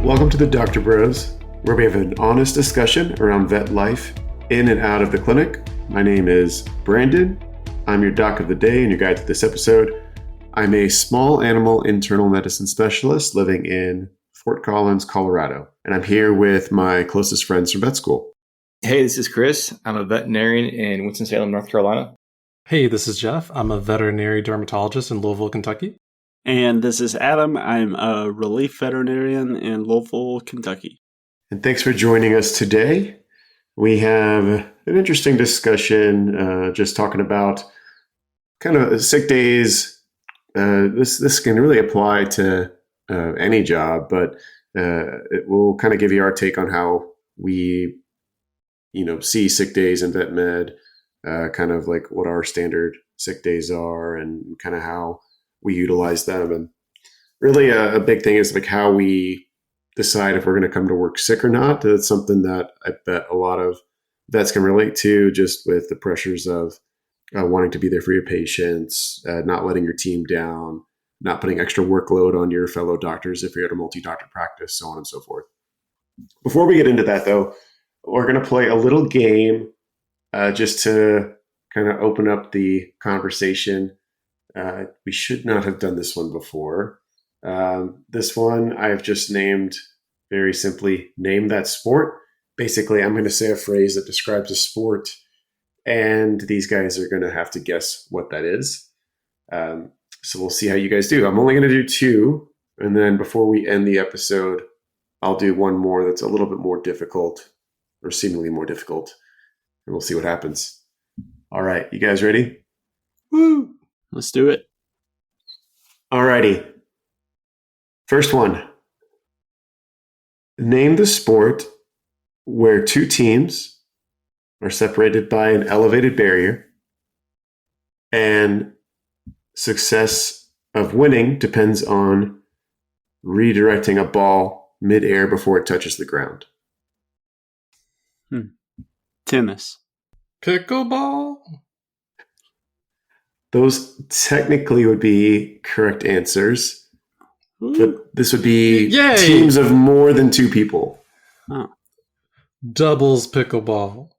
Welcome to the Dogtor Bros, where we have an honest discussion around vet life in and out of the clinic. My name is Brandon. I'm your doc of the day and your guide to this episode. I'm a small animal internal medicine specialist living in Fort Collins, Colorado, and I'm here with my closest friends from vet school. Hey, this is Chris. I'm a veterinarian in Winston-Salem, North Carolina. Hey, this is Jeff. I'm a veterinary dermatologist in Louisville, Kentucky. And this is Adam. I'm a relief veterinarian in Louisville, Kentucky. And thanks for joining us today. We have an interesting discussion, just talking about kind of sick days. This can really apply to any job, but it will kind of give you our take on how we, see sick days in vet med, kind of like what our standard sick days are and kind of how we utilize them. And really a big thing is like how we decide if we're going to come to work sick or not. That's something that I bet a lot of vets can relate to, just with the pressures of wanting to be there for your patients, not letting your team down, not putting extra workload on your fellow doctors if you're at a multi-doctor practice, so on and so forth. Before we get into that, though, we're going to play a little game just to kind of open up the conversation. We should not have done this one before. This one I've just named very simply, name that sport. Basically, I'm going to say a phrase that describes a sport, and these guys are going to have to guess what that is. So we'll see how you guys do. I'm only going to do two, and then before we end the episode, I'll do one more that's a little bit more difficult, or seemingly more difficult, and we'll see what happens. All right, you guys ready? Woo! Let's do it. Alrighty. First one. Name the sport where two teams are separated by an elevated barrier and success of winning depends on redirecting a ball midair before it touches the ground. Tennis. Pickleball? Those technically would be correct answers, but this would be teams of more than two people. Oh. Doubles pickleball.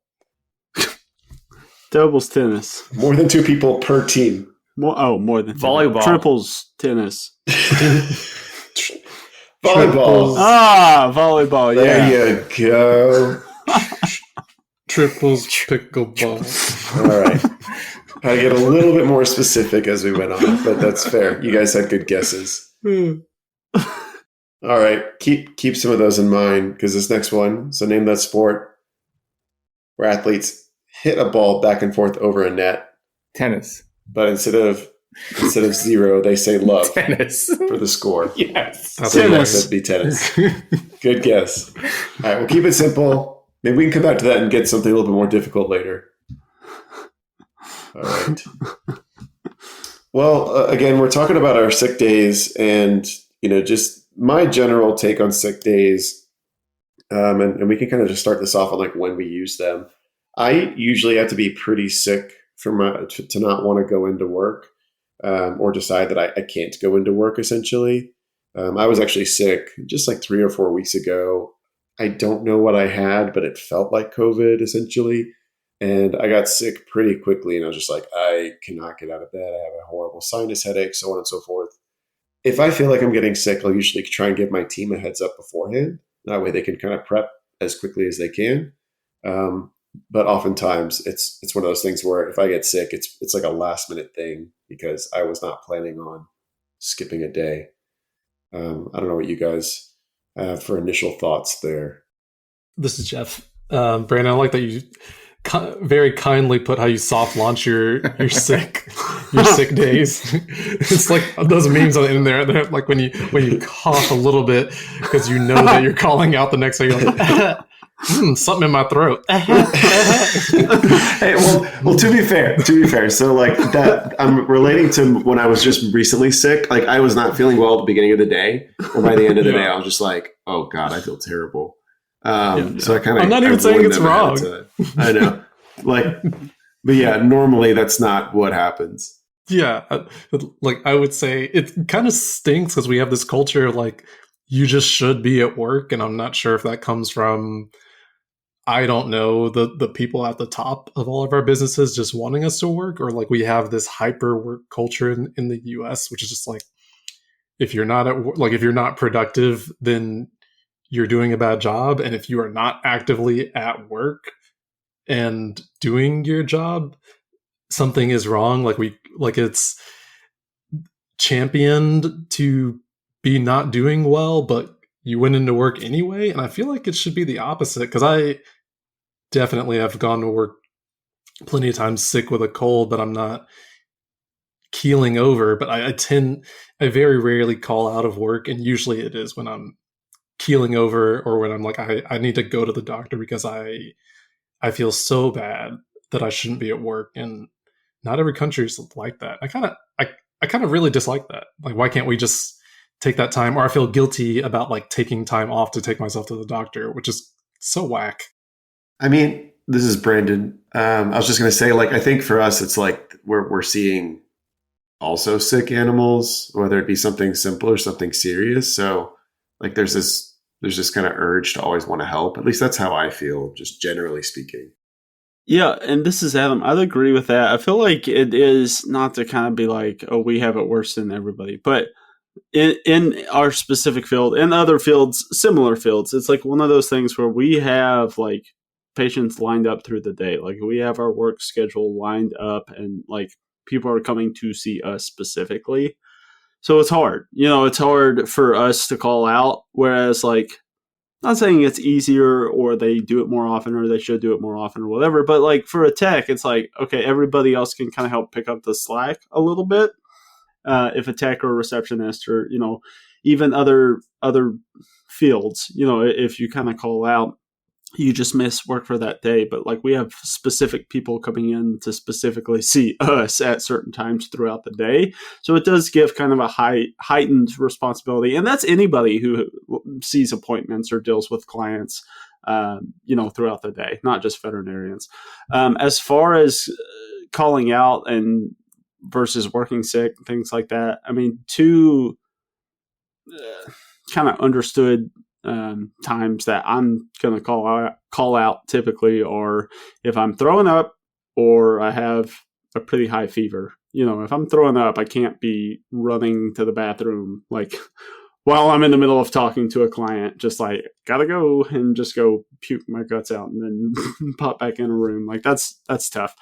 Doubles tennis. More than two people per team. More than volleyball. Triples tennis. Volleyball. Volleyball. There Yeah. you go. Triples pickleball. All right. I get a little bit more specific as we went on, but that's fair. You guys had good guesses. All right. Keep some of those in mind, because this next one, so name that sport where athletes hit a ball back and forth over a net. Tennis. But instead of zero, they say love. Tennis. For the score. Yes. Tennis. That'd be tennis. Good guess. All right, we'll keep it simple. Maybe we can come back to that and get something a little bit more difficult later. All right. Well, again, we're talking about our sick days and, just my general take on sick days. And we can kind of just start this off on like when we use them. I usually have to be pretty sick to not want to go into work or decide that I can't go into work, essentially. I was actually sick just like 3 or 4 weeks ago. I don't know what I had, but it felt like COVID, essentially. And I got sick pretty quickly, and I was just like, I cannot get out of bed. I have a horrible sinus headache, so on and so forth. If I feel like I'm getting sick, I'll usually try and give my team a heads up beforehand. That way they can kind of prep as quickly as they can. But oftentimes it's one of those things where if I get sick, it's like a last minute thing because I was not planning on skipping a day. I don't know what you guys have for initial thoughts there. This is Jeff. Brandon, I like that you very kindly put how you soft launch your sick days. It's like those memes in there. They're like when you cough a little bit because you know that you're calling out the next day. You're like, something in my throat. Hey, well, to be fair, so like that, I'm relating to when I was just recently sick. Like I was not feeling well at the beginning of the day, or by the end of the day, I was just like, oh God, I feel terrible. So I kind of, I'm not even saying it's wrong. I know. But yeah, normally that's not what happens. Yeah. Like I would say it kind of stinks because we have this culture of like you just should be at work. And I'm not sure if that comes from, I don't know, the people at the top of all of our businesses just wanting us to work, or like we have this hyper work culture in the US, which is just like, if you're not if you're not productive, then you're doing a bad job. And if you are not actively at work and doing your job, something is wrong. Like it's championed to be not doing well, but you went into work anyway. And I feel like it should be the opposite, because I definitely have gone to work plenty of times sick with a cold, but I'm not keeling over. But I very rarely call out of work, and usually it is when I'm keeling over or when I'm like, I need to go to the doctor because I feel so bad that I shouldn't be at work. And not every country is like that. I kind of really dislike that. Like, why can't we just take that time? Or I feel guilty about like taking time off to take myself to the doctor, which is so whack. I mean, this is Brandon. I was just going to say, like, I think for us, it's like we're seeing also sick animals, whether it be something simple or something serious. So like there's this kind of urge to always want to help. At least that's how I feel, just generally speaking. Yeah, and this is Adam. I'd agree with that. I feel like it is not to kind of be like, oh, we have it worse than everybody. But in our specific field and other fields, similar fields, it's like one of those things where we have like patients lined up through the day. Like we have our work schedule lined up, and like people are coming to see us specifically. So it's hard. It's hard for us to call out. Whereas like, not saying it's easier or they do it more often or they should do it more often or whatever, but like for a tech, it's like, okay, everybody else can kind of help pick up the slack a little bit. If a tech or a receptionist or, even other fields, if you kind of call out, you just miss work for that day. But like we have specific people coming in to specifically see us at certain times throughout the day. So it does give kind of a heightened responsibility. And that's anybody who sees appointments or deals with clients, throughout the day, not just veterinarians. As far as calling out and versus working sick, things like that. I mean, two kind of understood times that I'm going to call out typically are if I'm throwing up or I have a pretty high fever. If I'm throwing up, I can't be running to the bathroom like while I'm in the middle of talking to a client, just like gotta go and just go puke my guts out and then pop back in a room. Like that's tough.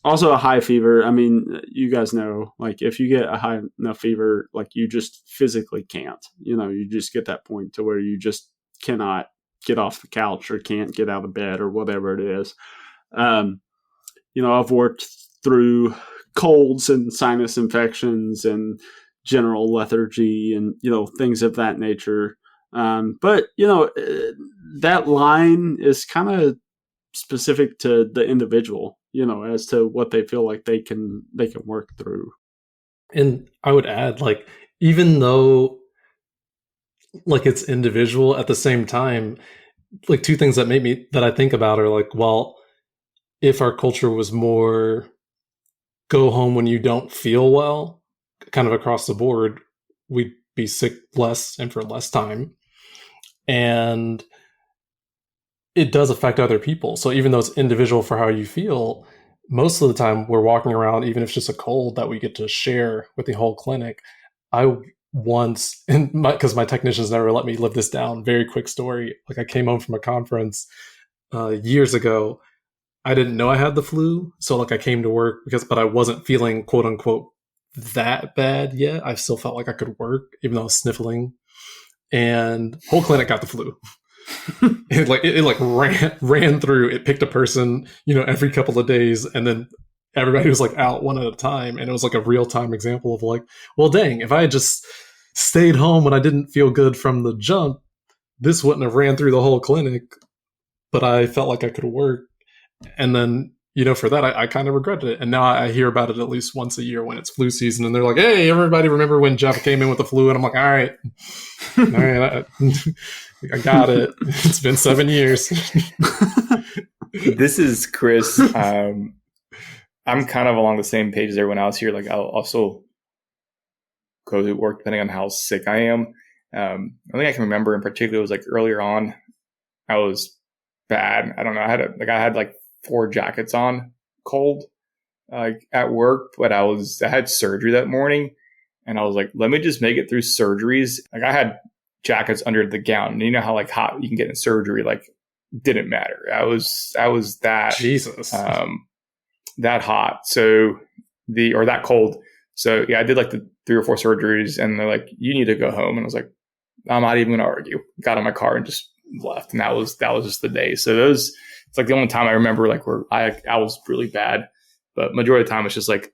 Also a high fever. I mean, you guys know, like if you get a high enough fever, like you just physically can't, you just get that point to where you just cannot get off the couch or can't get out of bed or whatever it is. I've worked through colds and sinus infections and general lethargy and, things of that nature. But that line is kind of specific to the individual, as to what they feel like they can work through. And I would add, like, even though like it's individual, at the same time, like two things that I think about are like, well, if our culture was more go home when you don't feel well, kind of across the board, we'd be sick less and for less time. And it does affect other people. So even though it's individual for how you feel, most of the time we're walking around, even if it's just a cold that we get to share with the whole clinic. I once, because my technicians never let me live this down, very quick story. Like I came home from a conference years ago. I didn't know I had the flu. So like I came to work but I wasn't feeling quote unquote that bad yet. I still felt like I could work even though I was sniffling, and whole clinic got the flu. It ran through. It picked a person, every couple of days, and then everybody was like out one at a time. And it was like a real time example of like, well, dang, if I had just stayed home when I didn't feel good from the jump, this wouldn't have ran through the whole clinic. But I felt like I could work, and then for that I kind of regretted it. And now I hear about it at least once a year when it's flu season, and they're like, "Hey, everybody, remember when Jeff came in with the flu?" And I'm like, "All right, I got it. It's been 7 years." This is Chris. I'm kind of along the same page as everyone else here. Like I'll also go to work depending on how sick I am. I think I can remember in particular was like earlier on, I was bad. I don't know. I had like 4 jackets on cold, at work, but I had surgery that morning, and I was like, let me just make it through surgeries. Like I had jackets under the gown, and you know how like hot you can get in surgery, like didn't matter. I was that Jesus. that hot. So or that cold. So yeah, I did like the 3 or 4 surgeries, and they're like, you need to go home. And I was like, I'm not even going to argue. Got in my car and just left. And that was just the day. So it's like the only time I remember like where I was really bad, but majority of the time it's just like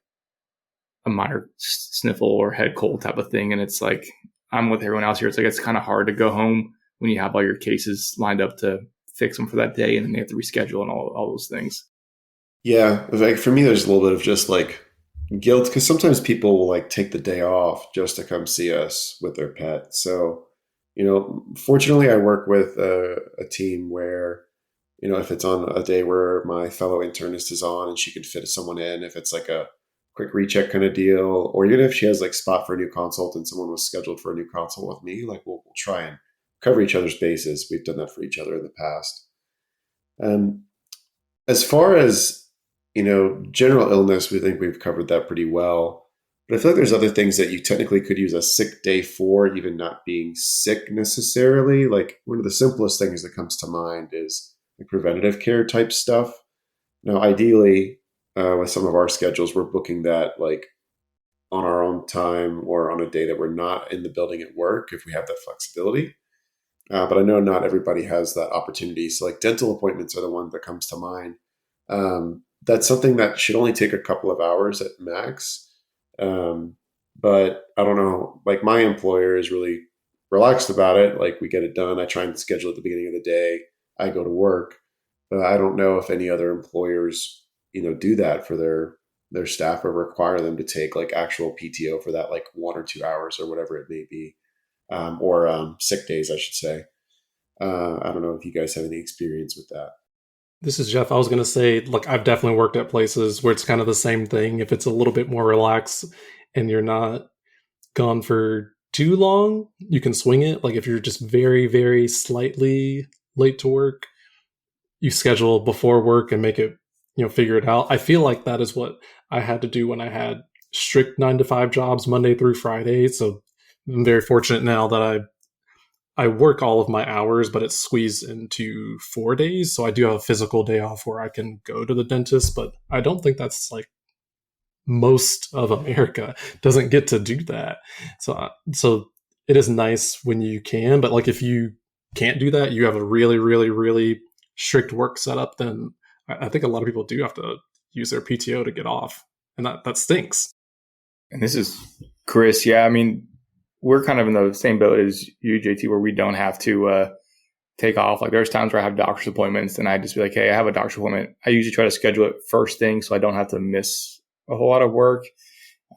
a minor sniffle or head cold type of thing. And it's like, I'm with everyone else here. It's like, it's kind of hard to go home when you have all your cases lined up to fix them for that day. And then they have to reschedule and all those things. Yeah. Like for me, there's a little bit of just like guilt because sometimes people will like take the day off just to come see us with their pet. So, fortunately I work with a team where, if it's on a day where my fellow internist is on and she can fit someone in, if it's like a quick recheck kind of deal, or even if she has like spot for a new consult and someone was scheduled for a new consult with me, like we'll try and cover each other's bases. We've done that for each other in the past. As far as, general illness, we think we've covered that pretty well. But I feel like there's other things that you technically could use a sick day for, even not being sick necessarily. Like one of the simplest things that comes to mind is like preventative care type stuff. Now, ideally, with some of our schedules, we're booking that like on our own time or on a day that we're not in the building at work if we have that flexibility. But I know not everybody has that opportunity. So like dental appointments are the one that comes to mind. That's something that should only take a couple of hours at max. But I don't know, like my employer is really relaxed about it. Like we get it done. I try and schedule at the beginning of the day. I go to work, but I don't know if any other employers, do that for their staff or require them to take like actual PTO for that, like 1 or 2 hours or whatever it may be. Or sick days, I should say. I don't know if you guys have any experience with that. This is Jeff. I was going to say, look, I've definitely worked at places where it's kind of the same thing. If it's a little bit more relaxed and you're not gone for too long, you can swing it. Like if you're just very, very slightly late to work, you schedule before work and make it, figure it out. I feel like that is what I had to do when I had strict 9-to-5 jobs Monday through Friday. So I'm very fortunate now that I work all of my hours, but it's squeezed into 4 days. So I do have a physical day off where I can go to the dentist, but I don't think that's like most of America doesn't get to do that. So it is nice when you can, but like if you can't do that, you have a really, really, really strict work setup, then I think a lot of people do have to use their PTO to get off. And that stinks. And this is Chris. Yeah, I mean, we're kind of in the same boat as you, JT, where we don't have to take off. Like there's times where I have doctor's appointments and I just be like, hey, I have a doctor's appointment. I usually try to schedule it first thing so I don't have to miss a whole lot of work.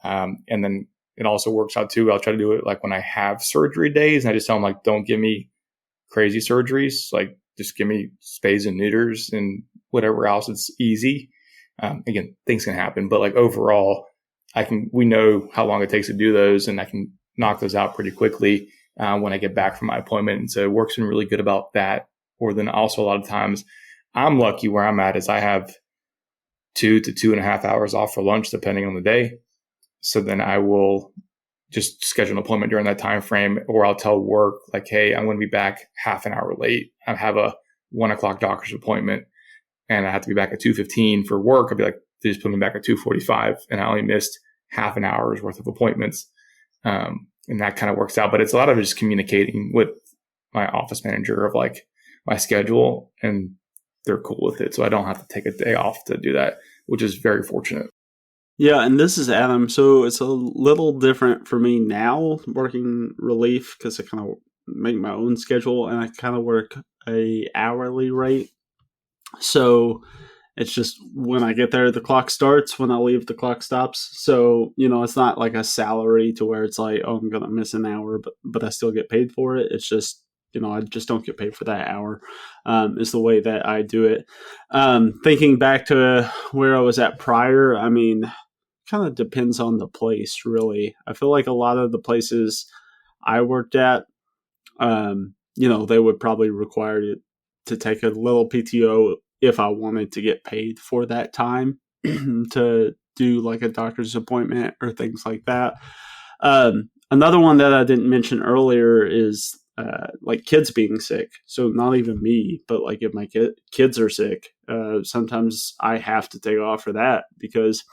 And then it also works out too. I'll try to do it like when I have surgery days and I just tell them like, don't give me crazy surgeries. Like just give me spays and neuters and whatever else. It's easy. Again, things can happen, but like overall, we know how long it takes to do those and I can knock those out pretty quickly when I get back from my appointment. And so it works really good about that. Or then also a lot of times I'm lucky where I'm at is I have 2 to 2.5 hours off for lunch, depending on the day. So then I will just schedule an appointment during that time frame, or I'll tell work like, hey, I'm going to be back half an hour late. I have a 1 o'clock doctor's appointment and I have to be back at 2:15 for work. I'll be like, they just put me back at 2:45 and I only missed half an hour's worth of appointments. And that kind of works out, but it's a lot of just communicating with my office manager of like my schedule and they're cool with it. So I don't have to take a day off to do that, which is very fortunate. Yeah, and this is Adam. So it's a little different for me now working relief because I kind of make my own schedule and I kind of work a hourly rate. So it's just when I get there, the clock starts. When I leave, the clock stops. So, it's not like a salary to where it's like, oh, I'm going to miss an hour, but I still get paid for it. It's just, I just don't get paid for that hour is the way that I do it. Thinking back to where I was at prior, I mean, kind of depends on the place, really. I feel like a lot of the places I worked at, they would probably require it to take a little PTO if I wanted to get paid for that time to do like a doctor's appointment or things like that. Another one that I didn't mention earlier is like kids being sick. So not even me, but like if my kids are sick, sometimes I have to take off for that because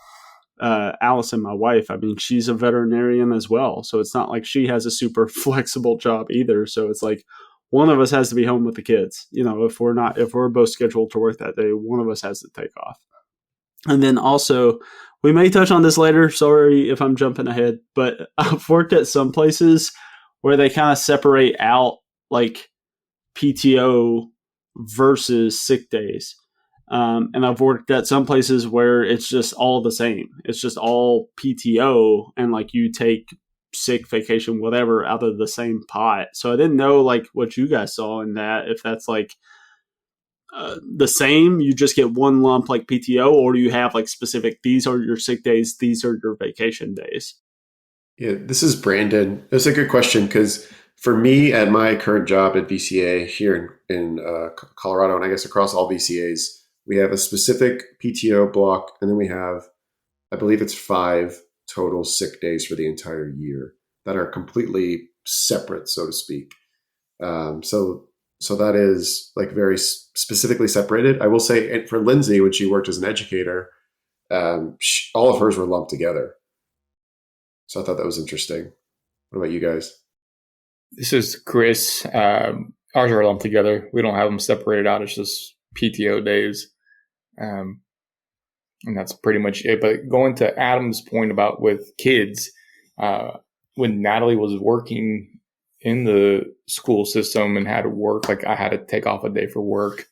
Allison, my wife, I mean, she's a veterinarian as well. So it's not like she has a super flexible job either. So it's like one of us has to be home with the kids. If we're both scheduled to work that day, one of us has to take off. And then also, we may touch on this later. Sorry if I'm jumping ahead, but I've worked at some places where they kind of separate out like PTO versus sick days. And I've worked at some places where it's just all the same. It's just all PTO and like you take sick, vacation, whatever out of the same pot. So I didn't know like what you guys saw in that, if that's like the same, you just get one lump like PTO, or do you have like specific, these are your sick days, these are your vacation days? Yeah, this is Brandon. That's a good question because for me at my current job at VCA here in Colorado, and I guess across all VCAs, we have a specific PTO block, and then we have, I believe it's 5 total sick days for the entire year that are completely separate, so to speak. So that is like very specifically separated. I will say for Lindsay, when she worked as an educator, all of hers were lumped together. So I thought that was interesting. What about you guys? This is Chris. Ours are lumped together. We don't have them separated out. It's just PTO days. And that's pretty much it. But going to Adam's point about with kids, when Natalie was working in the school system and had to work, like I had to take off a day for work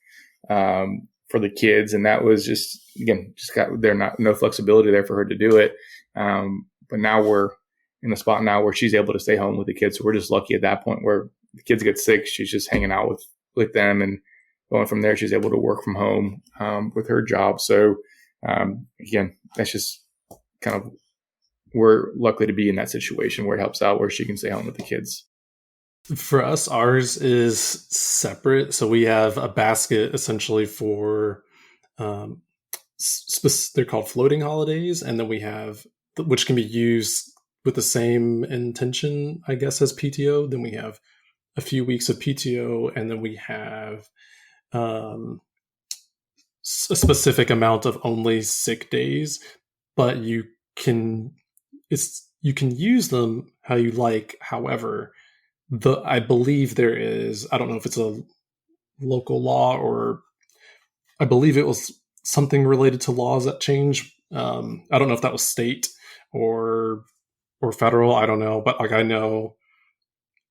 for the kids. And that was just got there, no flexibility there for her to do it. But now we're in a spot now where she's able to stay home with the kids. So we're just lucky at that point where the kids get sick. She's just hanging out with them, and going from there, she's able to work from home with her job. So again, that's just kind of, we're lucky to be in that situation where it helps out, where she can stay home with the kids. For us, ours is separate. So we have a basket essentially for, they're called floating holidays. And then we have, which can be used with the same intention, I guess, as PTO. Then we have a few weeks of PTO, and then we have a specific amount of only sick days, but you can use them how you like. However, I believe there is, I don't know if it's a local law, or I believe it was something related to laws that change. I don't know if that was state or federal. I don't know, but like I know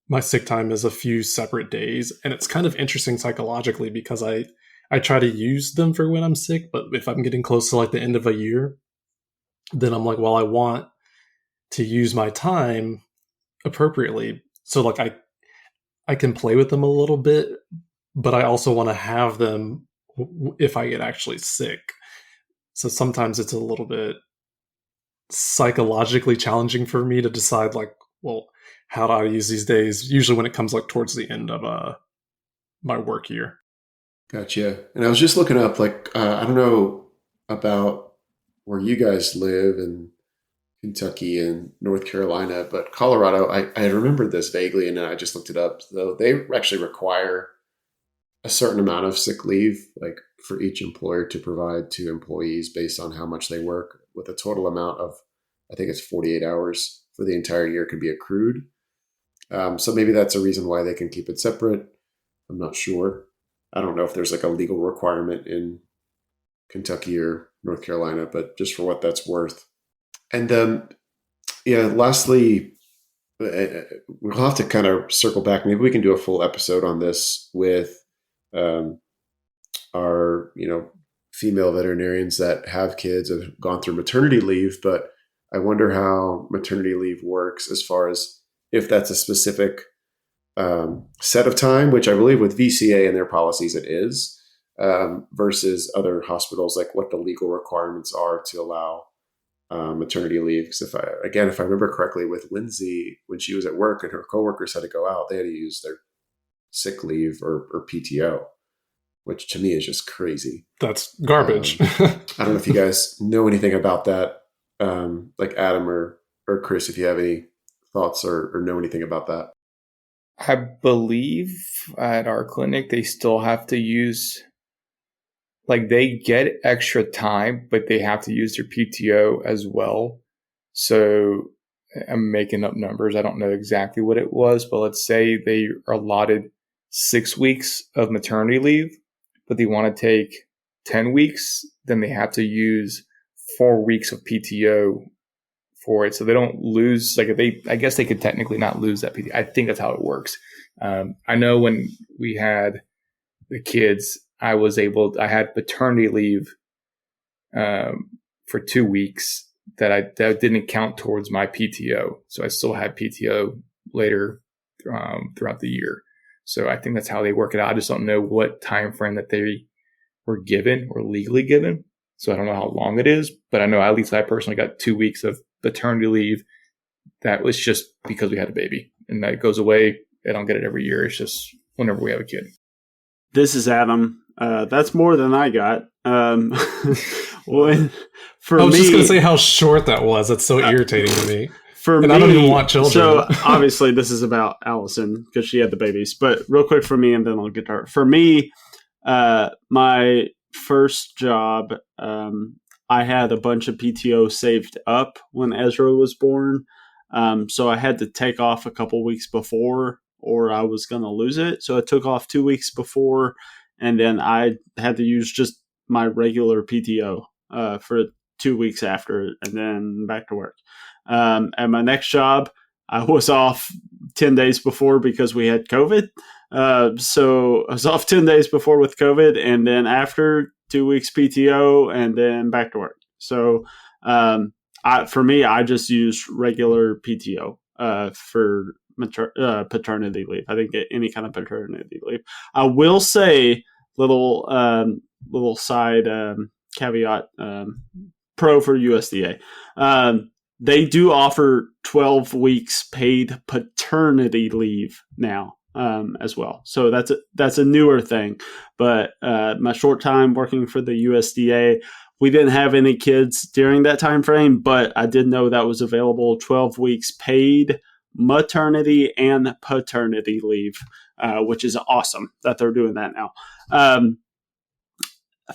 my sick time is a few separate days, and it's kind of interesting psychologically because I try to use them for when I'm sick, but if I'm getting close to like the end of a year, then I'm like, well, I want to use my time appropriately. So like I can play with them a little bit, but I also want to have them if I get actually sick. So sometimes it's a little bit psychologically challenging for me to decide like, well, how do I use these days? Usually when it comes like towards the end of my work year. Gotcha. And I was just looking up, like, I don't know about where you guys live in Kentucky and North Carolina, but Colorado, I remembered this vaguely, and then I just looked it up. Though they actually require a certain amount of sick leave, like for each employer to provide to employees based on how much they work, with a total amount of, I think it's 48 hours for the entire year could be accrued. So maybe that's a reason why they can keep it separate. I'm not sure. I don't know if there's like a legal requirement in Kentucky or North Carolina, but just for what that's worth. And lastly, we'll have to kind of circle back. Maybe we can do a full episode on this with our, female veterinarians that have kids and have gone through maternity leave. But I wonder how maternity leave works as far as if that's a specific set of time, which I believe with VCA and their policies it is, versus other hospitals, like what the legal requirements are to allow maternity leave. Because if I remember correctly, with Lindsay, when she was at work and her coworkers had to go out, they had to use sick leave or PTO, which to me is just crazy. That's garbage. I don't know if you guys know anything about that, like Adam or Chris, if you have any thoughts or know anything about that. I believe at our clinic, they still have to use, like they get extra time, but they have to use their PTO as well. So I'm making up numbers. I don't know exactly what it was, but let's say they are allotted 6 weeks of maternity leave, but they want to take 10 weeks, then they have to use 4 weeks of PTO for it. So they don't lose, like I guess they could technically not lose that PTO. I think that's how it works. I know when we had the kids, I had paternity leave for 2 weeks that didn't count towards my PTO. So I still had PTO later throughout the year. So I think that's how they work it out. I just don't know what time frame that they were given or legally given. So I don't know how long it is, but I know at least I personally got 2 weeks of paternity leave. That was just because we had a baby, and that goes away. I don't get it every year. It's just whenever we have a kid. This is Adam. That's more than I got. For I was me, just going to say how short that was. That's so irritating to me. For and me, I don't even want children. So obviously this is about Allison because she had the babies. But real quick for me, and then I'll get to her. For me, my first job, I had a bunch of PTO saved up when Ezra was born. So I had to take off a couple weeks before, or I was going to lose it. So I took off 2 weeks before, and then I had to use just my regular PTO for 2 weeks after, and then back to work. At my next job, I was off 10 days before because we had COVID. So I was off 10 days before with COVID, and then after 2 weeks PTO, and then back to work. So for me, I just use regular PTO for paternity leave. I didn't get any kind of paternity leave. I will say, little side caveat, pro for USDA. They do offer 12 weeks paid paternity leave now as well. So that's a newer thing. But my short time working for the USDA, we didn't have any kids during that time frame, but I did know that was available, 12 weeks paid maternity and paternity leave, which is awesome that they're doing that now.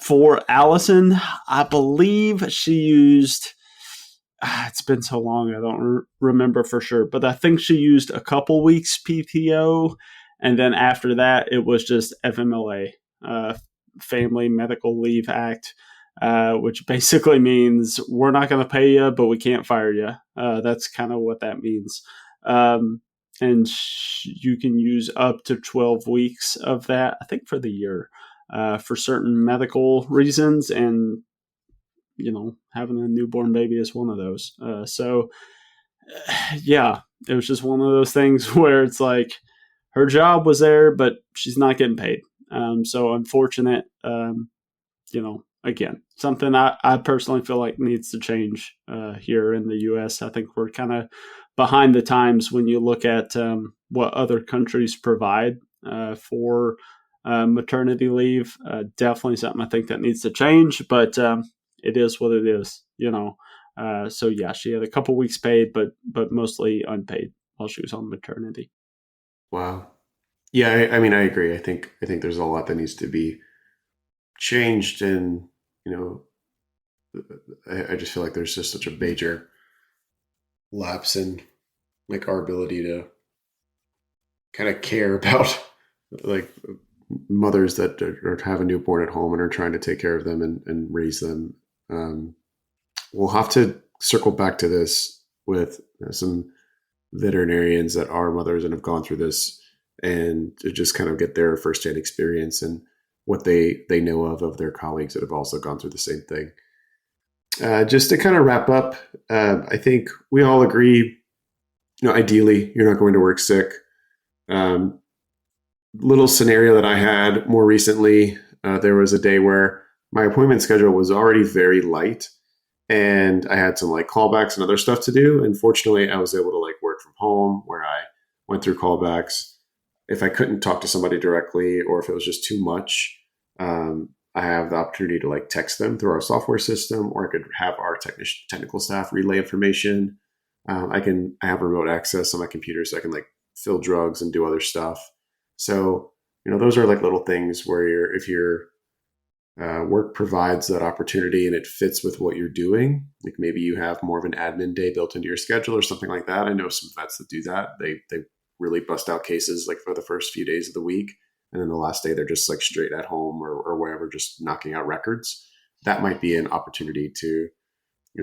For Allison, I believe she used, it's been so long, I don't remember for sure, but I think she used a couple weeks PTO, and then after that, it was just FMLA, Family Medical Leave Act, which basically means we're not going to pay you, but we can't fire you. That's kind of what that means. And you can use up to 12 weeks of that, I think, for the year. For certain medical reasons, and having a newborn baby is one of those. Yeah, it was just one of those things where it's like her job was there, but she's not getting paid. So unfortunate. Again, something I personally feel like needs to change here in the U.S. I think we're kind of behind the times when you look at what other countries provide for maternity leave. Definitely something I think that needs to change, but it is what it is, so yeah, she had a couple weeks paid, but mostly unpaid while she was on maternity. Wow. Yeah, I mean, I agree. I think there's a lot that needs to be changed, and I just feel like there's just such a major lapse in like our ability to kind of care about like mothers that have a newborn at home and are trying to take care of them and raise them. We'll have to circle back to this with some veterinarians that are mothers and have gone through this, and to just kind of get their firsthand experience and what they know of their colleagues that have also gone through the same thing. Just to kind of wrap up, I think we all agree, ideally you're not going to work sick. Little scenario that I had more recently, there was a day where my appointment schedule was already very light, and I had some like callbacks and other stuff to do. And fortunately, I was able to like work from home, where I went through callbacks, if I couldn't talk to somebody directly, or if it was just too much, I have the opportunity to like text them through our software system, or I could have our technical staff relay information. I have remote access on my computer, so I can like fill drugs and do other stuff. So, those are like little things where if your work provides that opportunity and it fits with what you're doing, like maybe you have more of an admin day built into your schedule or something like that. I know some vets that do that. They really bust out cases like for the first few days of the week. And then the last day, they're just like straight at home or wherever, just knocking out records. That might be an opportunity to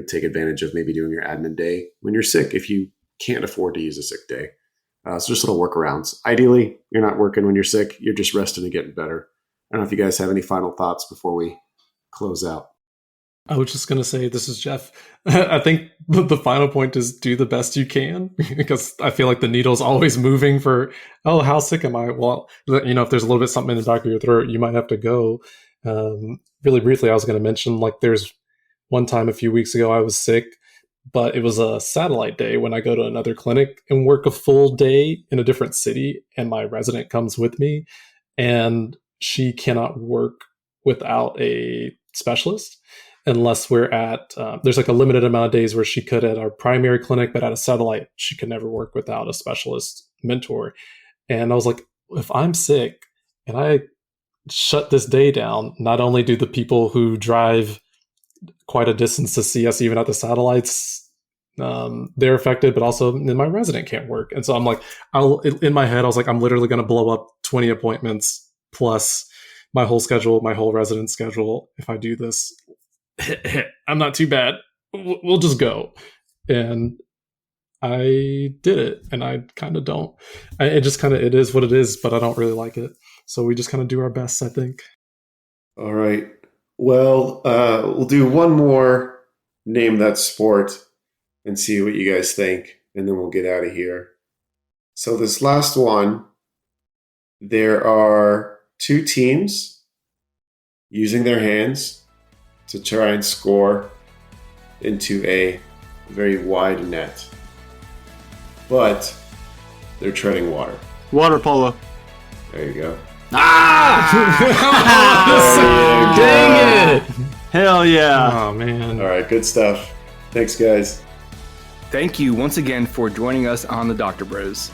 take advantage of maybe doing your admin day when you're sick, if you can't afford to use a sick day. So just little workarounds. Ideally, you're not working when you're sick. You're just resting and getting better. I don't know if you guys have any final thoughts before we close out. I was just going to say, this is Jeff. I think the final point is do the best you can, because I feel like the needle's always moving for, oh, how sick am I? Well, if there's a little bit something in the back of your throat, you might have to go. Really briefly, I was going to mention, like, there's one time a few weeks ago I was sick, but it was a satellite day when I go to another clinic and work a full day in a different city, and my resident comes with me, and she cannot work without a specialist unless we're at, there's like a limited amount of days where she could at our primary clinic, but at a satellite, she could never work without a specialist mentor. And I was like, if I'm sick and I shut this day down, not only do the people who drive quite a distance to see us, even at the satellites, they're affected, but also then my resident can't work. And so I'm like, in my head, I was like, I'm literally going to blow up 20 appointments plus my whole schedule, my whole resident schedule, if I do this. I'm not too bad. We'll just go. And I did it, and I kind of don't. It is what it is, but I don't really like it. So we just kind of do our best, I think. All right. Well, we'll do one more Name That Sport and see what you guys think, and then we'll get out of here. So this last one, there are two teams using their hands to try and score into a very wide net, but they're treading water. Water polo. There you go. Dang it! Hell yeah. Oh, man. All right, good stuff. Thanks, guys. Thank you once again for joining us on the Dogtor Bros.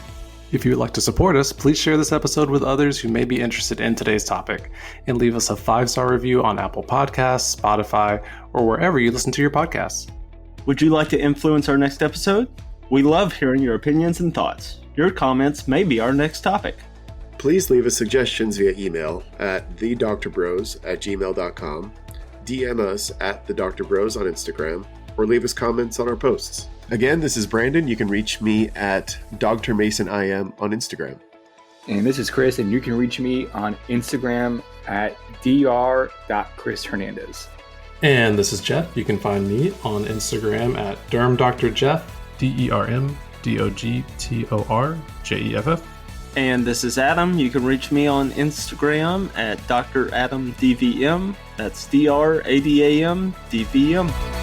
If you would like to support us, please share this episode with others who may be interested in today's topic, and leave us a 5-star review on Apple Podcasts, Spotify, or wherever you listen to your podcasts. Would you like to influence our next episode? We love hearing your opinions and thoughts. Your comments may be our next topic. Please leave us suggestions via email at thedoctorbros@gmail.com, DM us at thedoctorbros on Instagram, or leave us comments on our posts. Again, this is Brandon. You can reach me at Dr. Mason IM on Instagram. And this is Chris, and you can reach me on Instagram at dr.chrishernandez. And this is Jeff. You can find me on Instagram at DermDrJeff, DermDogtorJeff. And this is Adam. You can reach me on Instagram at DrAdamDVM. That's DrAdamDVM.